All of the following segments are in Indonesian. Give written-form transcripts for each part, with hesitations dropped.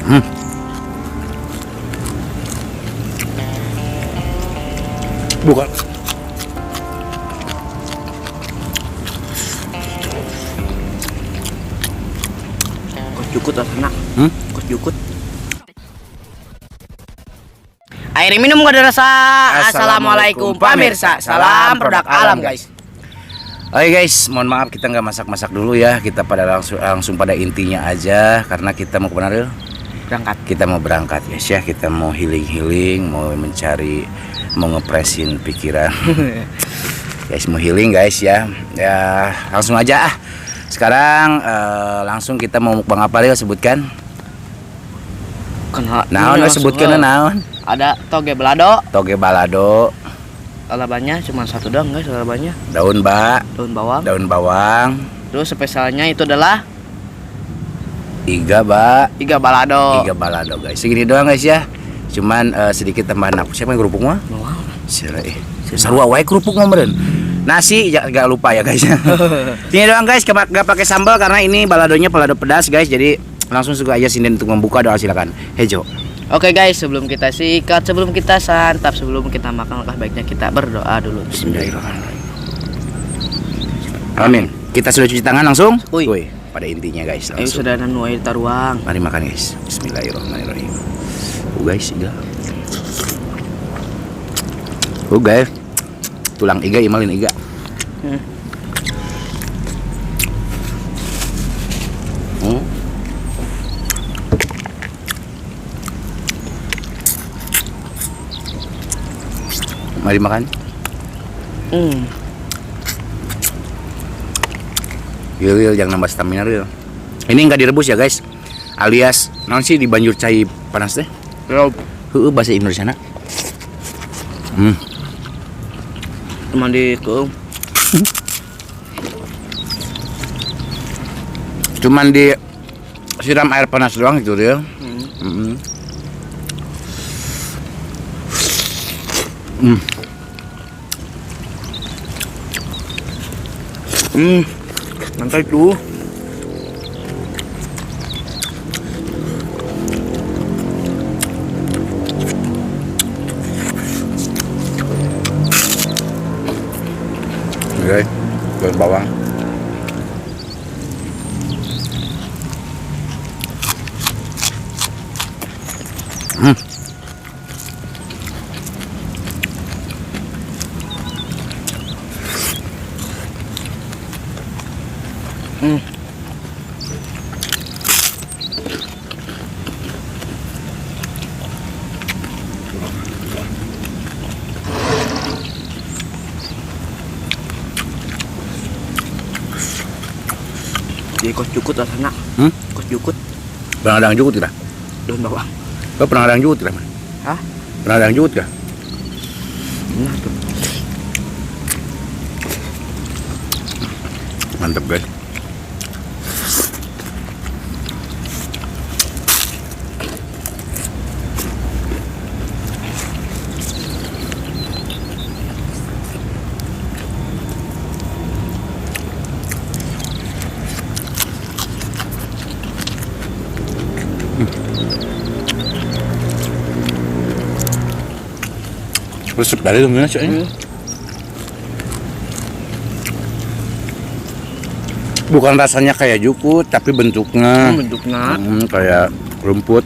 Hmm. Bukan. Kos jukut rasana. Kos jukut. Air minum gak ada rasa. Assalamualaikum pemirsa. Salam produk alam guys. Oke guys, mohon maaf kita nggak masak-masak dulu ya. Kita pada langsung pada intinya aja karena kita mau kemana dulu? Berangkat. Kita mau berangkat guys ya. Kita mau healing, mau mencari, mau ngepresin pikiran. Guys mau healing guys ya. Ya langsung aja ah. Sekarang langsung kita mau mukbang apa dia sebutkan? Naon sebutkan naon? Ada toge balado. Toge balado. Lalabannya cuma satu doang guys, lalabannya. Daun Daun bawang. Daun bawang. Terus spesialnya itu adalah Iga balado guys. Segini doang guys ya. Cuman sedikit tambahan aku. Siapa yang kerupuk mah? Wow. Sarua wae kerupuk mah meureun. Nasi gak lupa ya guys. Ini doang guys, gak pakai sambal karena ini baladonya balado pedas guys. Jadi langsung suka aja Sinden untuk membuka doa silakan. Hejo. Oke guys, sebelum kita sikat, sebelum kita santap, sebelum kita makan, baiknya kita berdoa dulu. Bismillahirrahmanirrahim. Amin. Kita sudah cuci tangan langsung? Woi. Pada intinya guys Ayo langsung. sudah nanu air taruang. Mari makan guys. Bismillahirrahmanirrahim. Guys, iga. Guys. Tulang iga imalin iga. Mari makan. Real jangan nambah stamina real. Ini enggak direbus ya guys. Alias naon sih di banjur cai panas teh? Heueuh bahasa Indonesia na. Cuman di keum. Cuman di siram air panas doang gitu real. Mantap itu. Oke, daun bawang. Di kos jukut rasana. Kos jukut. Pernah ada yang jukut tidak? Daun bawang. Kau pernah ada yang jukut tidak? Hah? Pernah ada yang jukut kah? Nah tuh. Mantap guys. Resep dari mana sih? Bukan rasanya kayak jukut, tapi bentuknya kayak rumput.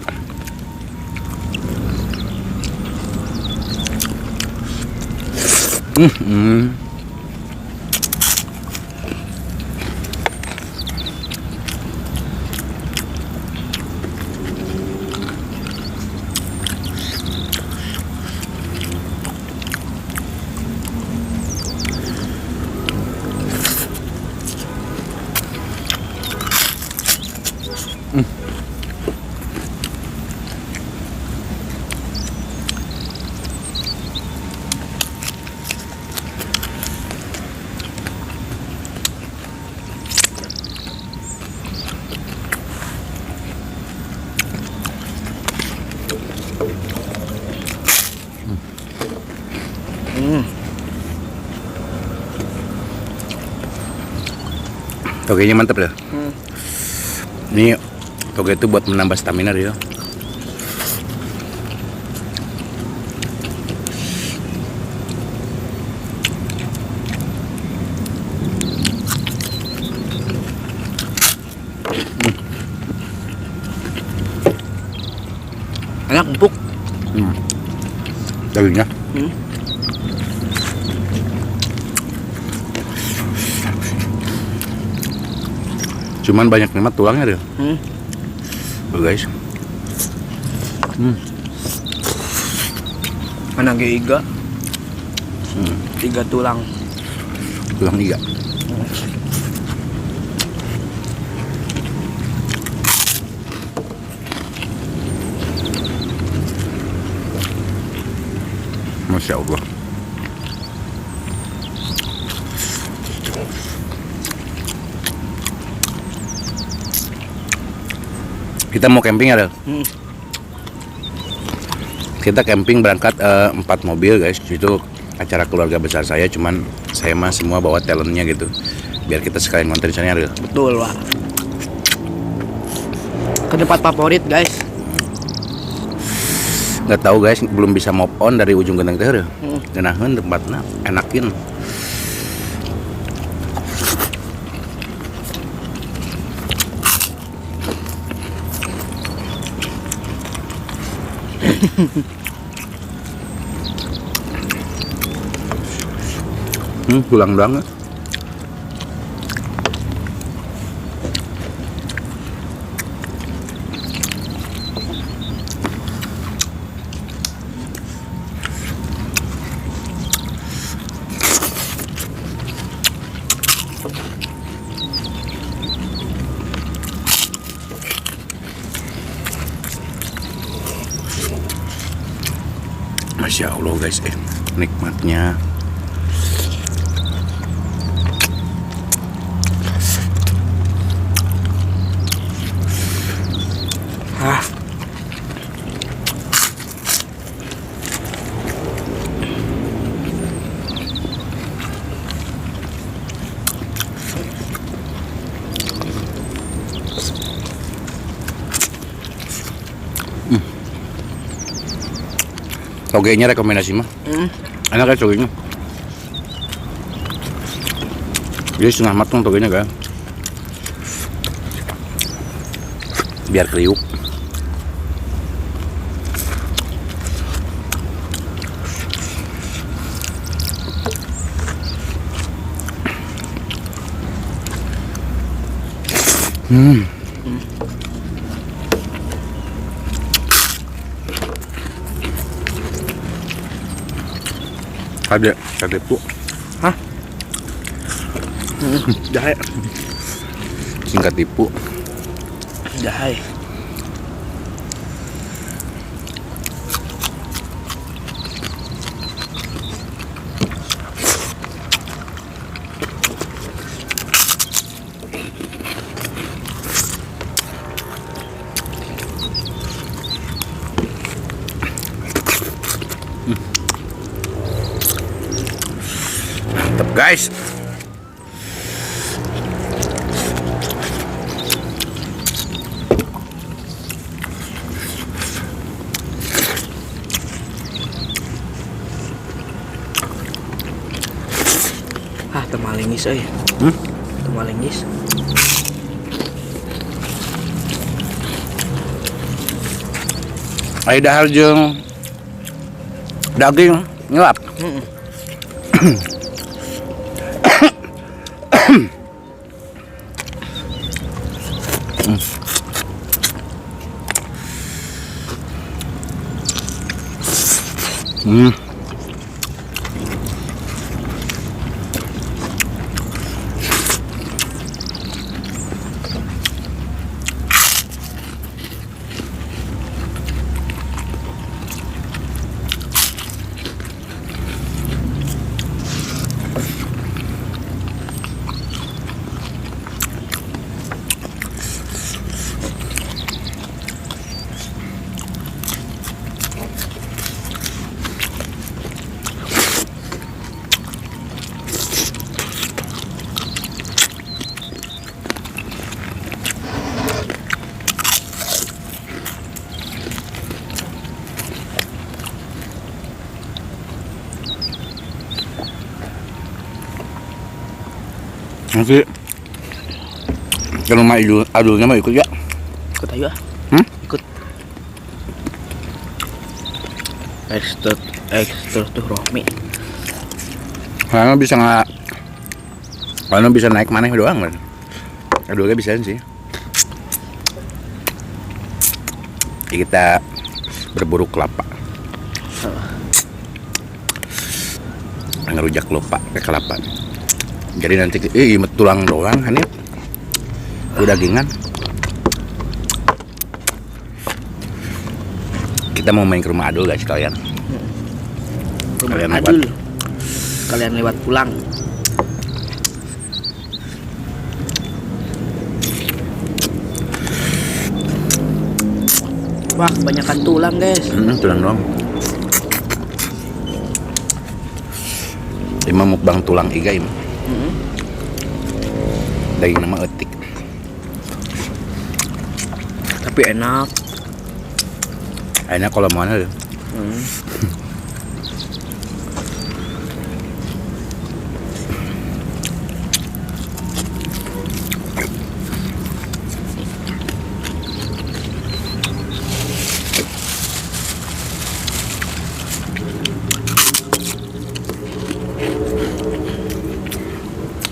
Togenya mantap ya. Ini toge itu buat menambah stamina ya. Enak, empuk. Dagingnya. Cuman banyak nikmat tulangnya deh. Tuh guys. Mana iga? 3 tulang. Tulang iga. Masya Allah. Kita mau camping ya, Del? Kita camping berangkat 4 mobil guys. Itu acara keluarga besar saya, cuman saya mah semua bawa talentnya gitu. Biar kita sekalian konten di sana, Del. Betul, Pak. Ke tempat favorit, guys. Nggak tahu guys, belum bisa move on dari ujung genteng teh. Genaheun tempatna, enakin. Tulang banget. Masya Allah guys, nikmatnya. Togenya rekomendasi mah. Enak ya togenya. Jadi setengah matang togenya kan. Biar kriuk. Ada tipu. Hah? Jahe. Singkat tipu. Jahe. Mantap guys. Temalingis euy. Temalingis. Aya dahar jeung daging nyelap. Nanti ke rumah adulnya mau ikut ya? Ikut ayo ah. Ikut. Ekstra tuh Rohmi. Karena bisa nggak? Karena bisa naik maneh doang kan? Adulnya bisa sih. Kita berburu kelapa. Ngerujak kelapa. Jadi nanti tulang doang kan ya? Udah dagingan. Kita mau main ke rumah Adul guys kalian. Rumah Adul. Kalian lewat pulang. Wah, kebanyakan tulang guys. Tulang doang. Ima mukbang tulang iga ima. Daging nama etik. Tapi enak. Enak kalau mau ada.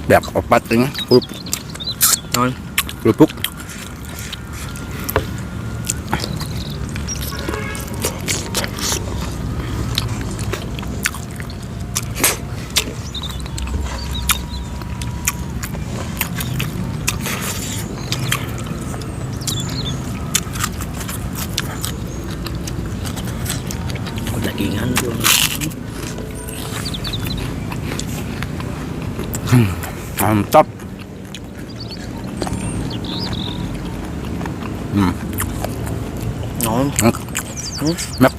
Biak opat ini, kerupuk. Dagingan tuh. Mantap. Ngon. Enak.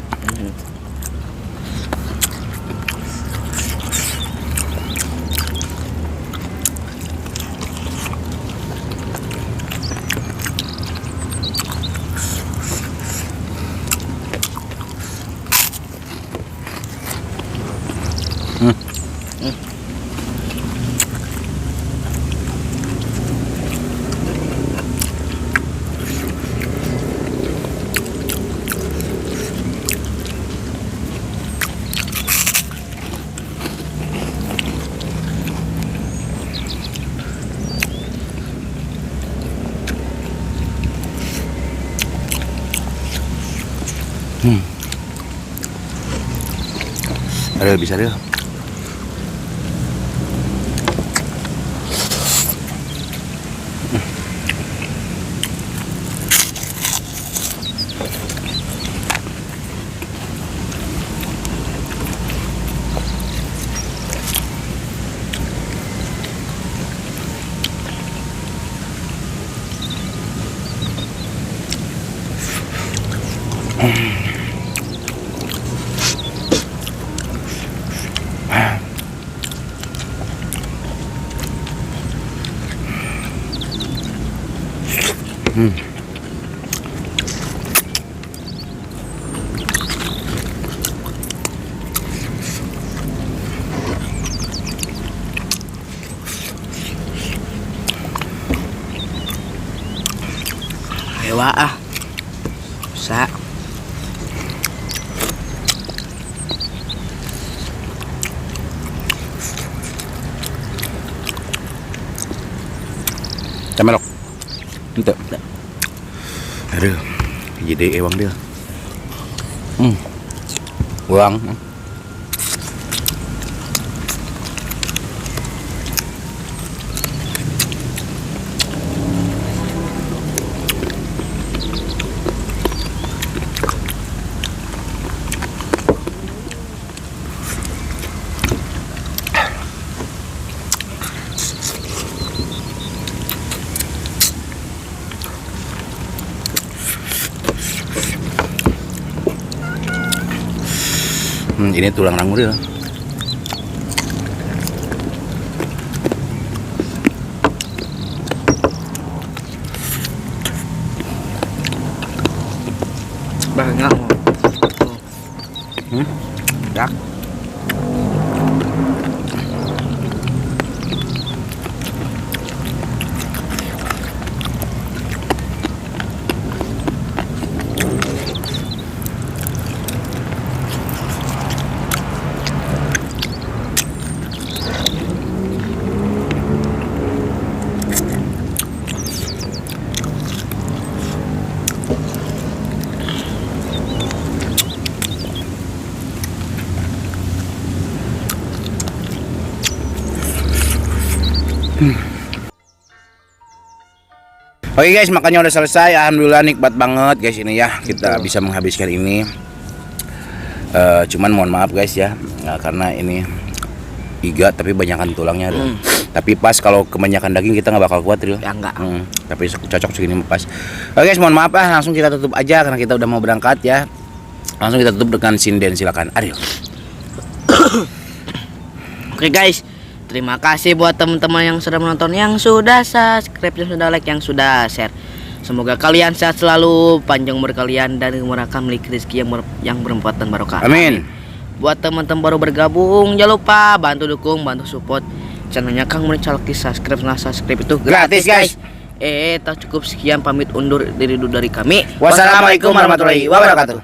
Ada bisa deh. Ayo ah. Bisa. Camelok. Ente. Aduh. Jadi ewang dia. Uang. Ini tulang rangu dia. Banyak. Dak. Oke guys, makannya udah selesai. Alhamdulillah nikmat banget guys ini ya. Kita bisa menghabiskan ini. Cuman mohon maaf guys ya, karena ini iga tapi banyakan tulangnya. Tapi pas kalau kebanyakan daging kita nggak bakal kuat, Ril. Ya enggak. Tapi cocok segini pas. Oke guys, mohon maaf langsung kita tutup aja karena kita udah mau berangkat ya. Langsung kita tutup dengan sinden, silakan. Ariel. Oke guys, terima kasih buat teman-teman yang sudah menonton, yang sudah subscribe, yang sudah like, yang sudah share. Semoga kalian sehat selalu, panjang umur kalian, dan murahkan memiliki rezeki yang bermanfaat dan barokah. Amin. Buat teman-teman baru bergabung, jangan lupa bantu dukung, bantu support channelnya Kang Murni Calki. Subscribe itu gratis guys. Tak cukup sekian, pamit undur diri dari kami. Wassalamualaikum warahmatullahi wabarakatuh.